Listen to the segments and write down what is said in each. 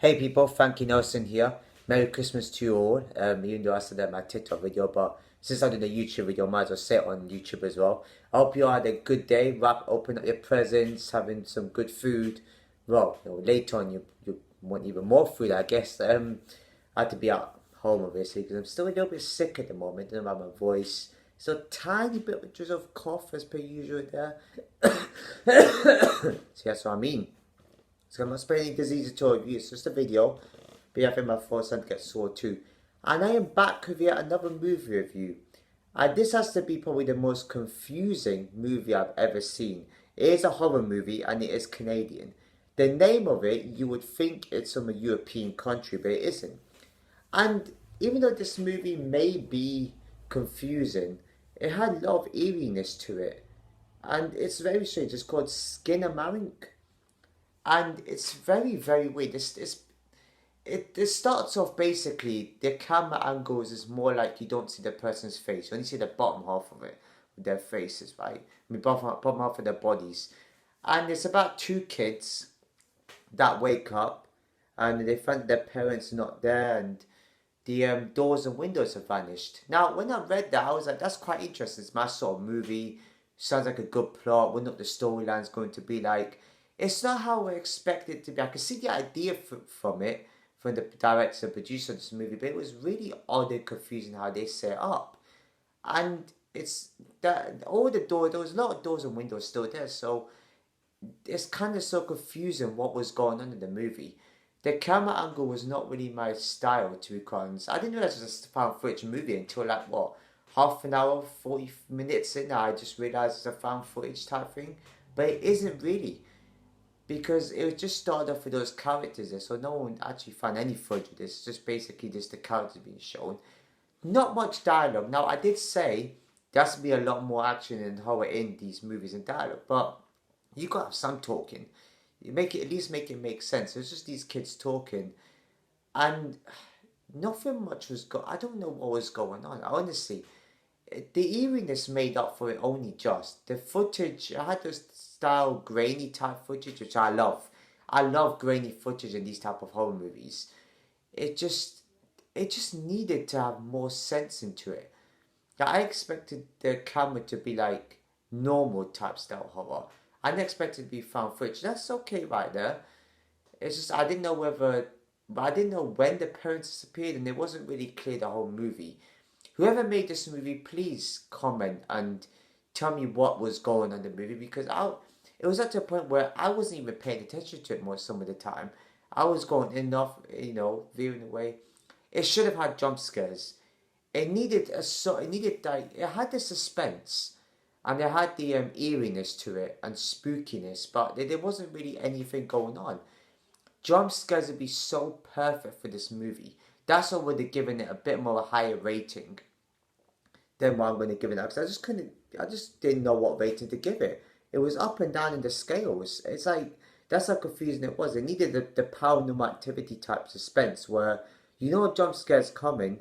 Hey people, Frankie Nelson here. Merry Christmas to you all. Even though I said that in my TikTok video, but since I did a YouTube video, I might as well say it on YouTube as well. I hope you all had a good day. Open up your presents, having some good food. Well, later on you want even more food, I guess. I had to be at home obviously because I'm still a little bit sick at the moment. I don't have my voice. So a tiny bit of just of cough as per usual there. So that's what I mean. So I'm not spreading any disease at all. It's just a video. But yeah, I think my throat's starting to get sore too. And I am back with yet another movie review. And this has to be probably the most confusing movie I've ever seen. It is a horror movie and it is Canadian. The name of it, you would think it's from a European country, but it isn't. And even though this movie may be confusing, it had a lot of eeriness to it. And it's very strange. It's called Skinamarink. And it's very, very weird. It starts off basically, the camera angles is more like you don't see the person's face. You only see the bottom half of it, with their faces, right? I mean, bottom half of their bodies. And it's about two kids that wake up and they find their parents not there and the doors and windows have vanished. Now, when I read that, I was like, that's quite interesting. It's my sort of movie. Sounds like a good plot. Wonder what the storyline's going to be like. It's not how I expect it to be. I can see the idea from it, from the director and producer of this movie, but it was really odd and confusing how they set it up. And it's that all the doors, there was a lot of doors and windows still there, so it's kind of so confusing what was going on in the movie. The camera angle was not really my style, to be quite honest. I didn't realize it was a found footage movie until like what, half an hour, 40 minutes in. I just realized it's a found footage type thing, but it isn't really because it just started off with those characters there, so no one actually found any footage of this. It's just basically just the characters being shown. Not much dialogue. Now I did say there has to be a lot more action and horror in these movies and dialogue, but you got to have some talking. You make it at least make it make sense. It's just these kids talking, and nothing much was I don't know what was going on. Honestly, the eeriness made up for it only just. The footage, I had this style grainy type footage, which I love. I love grainy footage in these type of horror movies. It just it just needed to have more sense into it. Like, I expected the camera to be like normal type style horror. I didn't expect it to be found footage. That's okay right there. It's just I didn't know whether, but I didn't know when the parents disappeared, and it wasn't really clear the whole movie. Whoever made this movie, please comment and tell me what was going on in the movie because it was at the point where I wasn't even paying attention to it most some of the time. I was going in and off, veering away. It should have had jump scares. It needed like it had the suspense, and it had the eeriness to it and spookiness, but there wasn't really anything going on. Jump scares would be so perfect for this movie. That's what would have given it a bit more a higher rating than what I'm going to give it now. Because I just didn't know what rating to give it. It was up and down in the scales. It's like, that's how confusing it was. It needed the paranormal activity type suspense where you know a jump scare's coming,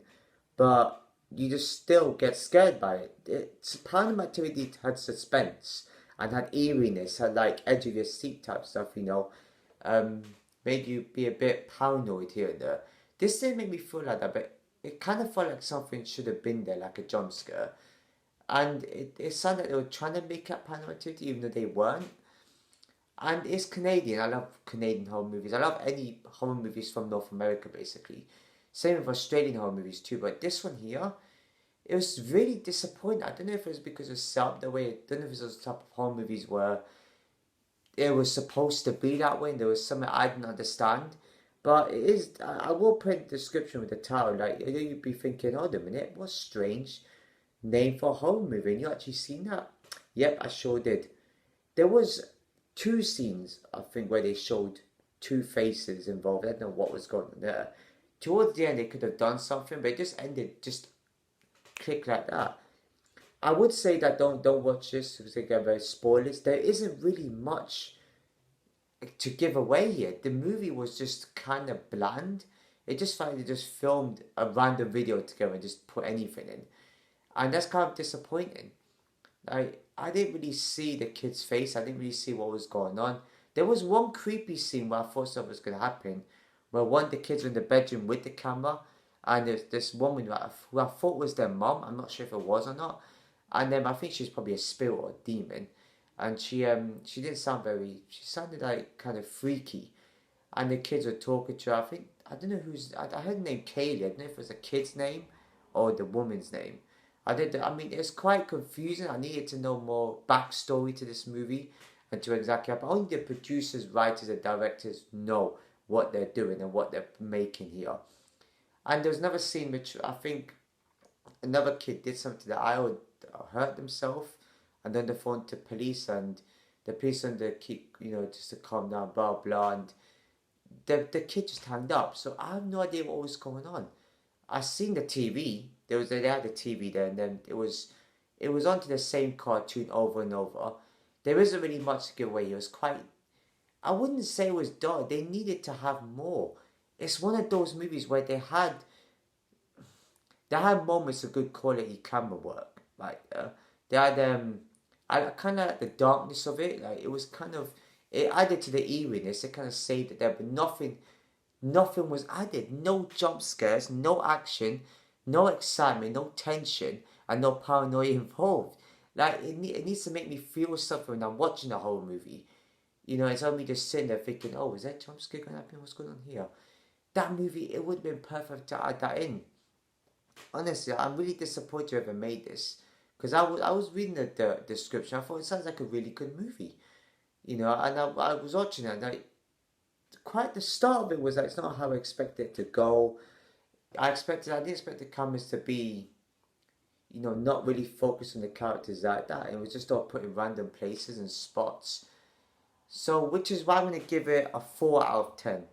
but you just still get scared by it. Paranormal activity had suspense and had eeriness, had like edge of your seat type stuff, made you be a bit paranoid here and there. This didn't make me feel like that, but it kind of felt like something should have been there, like a jump scare. And it sounded like they were trying to make up paranormal activity, even though they weren't. And it's Canadian. I love Canadian horror movies. I love any horror movies from North America, basically. Same with Australian horror movies too. But this one here, it was really disappointing. I don't know if it was because it was set up the way. I don't know if it was the type of horror movies where it was supposed to be that way and there was something I didn't understand. But it is, I will put in the description with the title, like, you'd be thinking, hold a minute, what's strange name for a horror movie? And you actually seen that? Yep, I sure did. There was two scenes, I think, where they showed two faces involved. I don't know what was going on there. Towards the end, they could have done something, but it just ended, just click like that. I would say that don't watch this because they get very spoilers. There isn't really much to give away here. The movie was just kind of bland. It just felt like they just filmed a random video together and just put anything in. And that's kind of disappointing. I didn't really see the kid's face. I didn't really see what was going on. There was one creepy scene where I thought something was going to happen, where one of the kids were in the bedroom with the camera, and there's this woman who I thought was their mom. I'm not sure if it was or not, and I think she's probably a spirit or a demon, and she didn't sound very. She sounded like kind of freaky, and the kids were talking to her. I don't know who's. I heard the name Kaylee. I don't know if it was a kid's name or the woman's name. I mean, it's quite confusing. I needed to know more backstory to this movie and to exactly happen. Only the producers, writers, and directors know what they're doing and what they're making here. And there was another scene which I think another kid did something that I would hurt themselves, and then they phoned to police, and the police and the keep just to calm down, blah blah, and the kid just hanged up. So I have no idea what was going on. I seen the TV. They had the TV there, and then it was onto the same cartoon over and over. There isn't really much to give away. It was quite. I wouldn't say it was dull. They needed to have more. It's one of those movies where they had moments of good quality camera work. Like they had I kind of like the darkness of it. Like it was kind of it added to the eeriness. It kind of saved it there, but nothing was added. No jump scares, no action, no excitement, no tension, and no paranoia involved. Like it needs to make me feel something when I'm watching the whole movie. It's only just sitting there thinking, oh, is that jump scare going to happen? What's going on here? That movie, it would have been perfect to add that in. Honestly, I'm really disappointed you ever made this. Because I was reading the description, I thought it sounds like a really good movie. And I was watching it, and quite the start of it was like, it's not how I expected it to go. I didn't expect the cameras to be, not really focused on the characters like that. It was just all put in random places and spots. So, which is why I'm going to give it a 4 out of 10.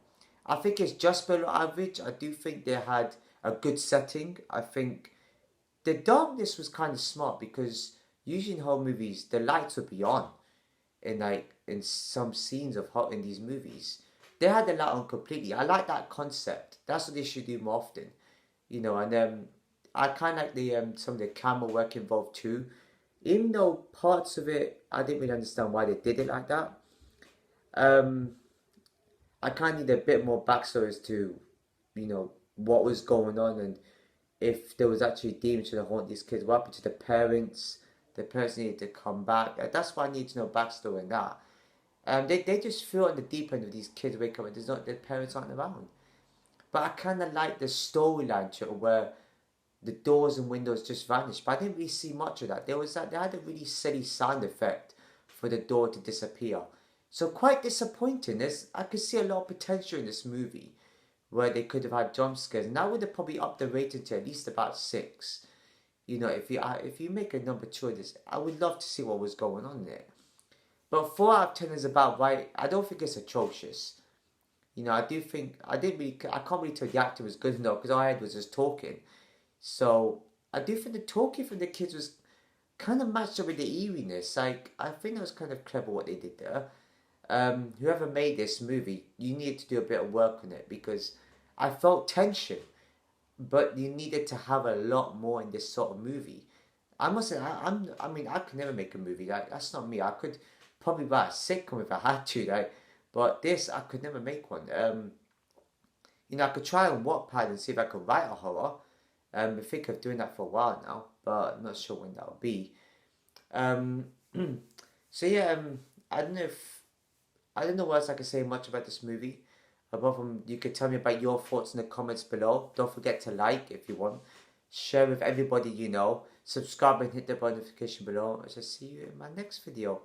I think it's just below average. I do think they had a good setting. I think the darkness was kind of smart because usually in horror movies, the lights would be on in some scenes in these movies. They had the light on completely. I like that concept. That's what they should do more often. And I kind of like some of the camera work involved too. Even though parts of it, I didn't really understand why they did it like that. I kind of need a bit more backstory as to, what was going on, and if there was actually demons trying to haunt these kids. What happened to the parents? The parents needed to come back. That's why I need to know backstory in that. They just feel on the deep end of these kids wake up and their parents aren't around. But I kind of like the storyline to it where the doors and windows just vanished. But I didn't really see much of that. They had a really silly sound effect for the door to disappear. So quite disappointing. I could see a lot of potential in this movie where they could have had jump scares, and that would have probably upped the rating to at least about 6. If you make a number 2 of this, I would love to see what was going on there. But 4 out of 10 is about right. I don't think it's atrocious. I do think I can't really tell the actor was good enough because all I had was just talking. So I do think the talking from the kids was kind of matched up with the eeriness. Like I think it was kind of clever what they did there. Whoever made this movie, you needed to do a bit of work on it because I felt tension, but you needed to have a lot more in this sort of movie. I must say, I could never make a movie. That's not me. I could probably write a sitcom if I had to, but this, I could never make one. I could try on Wattpad and see if I could write a horror. I think of doing that for a while now, but I'm not sure when that'll be. So yeah, I don't know what else I can say much about this movie. Apart from, you could tell me about your thoughts in the comments below. Don't forget to like if you want. Share with everybody you know. Subscribe and hit the notification below. I'll just see you in my next video.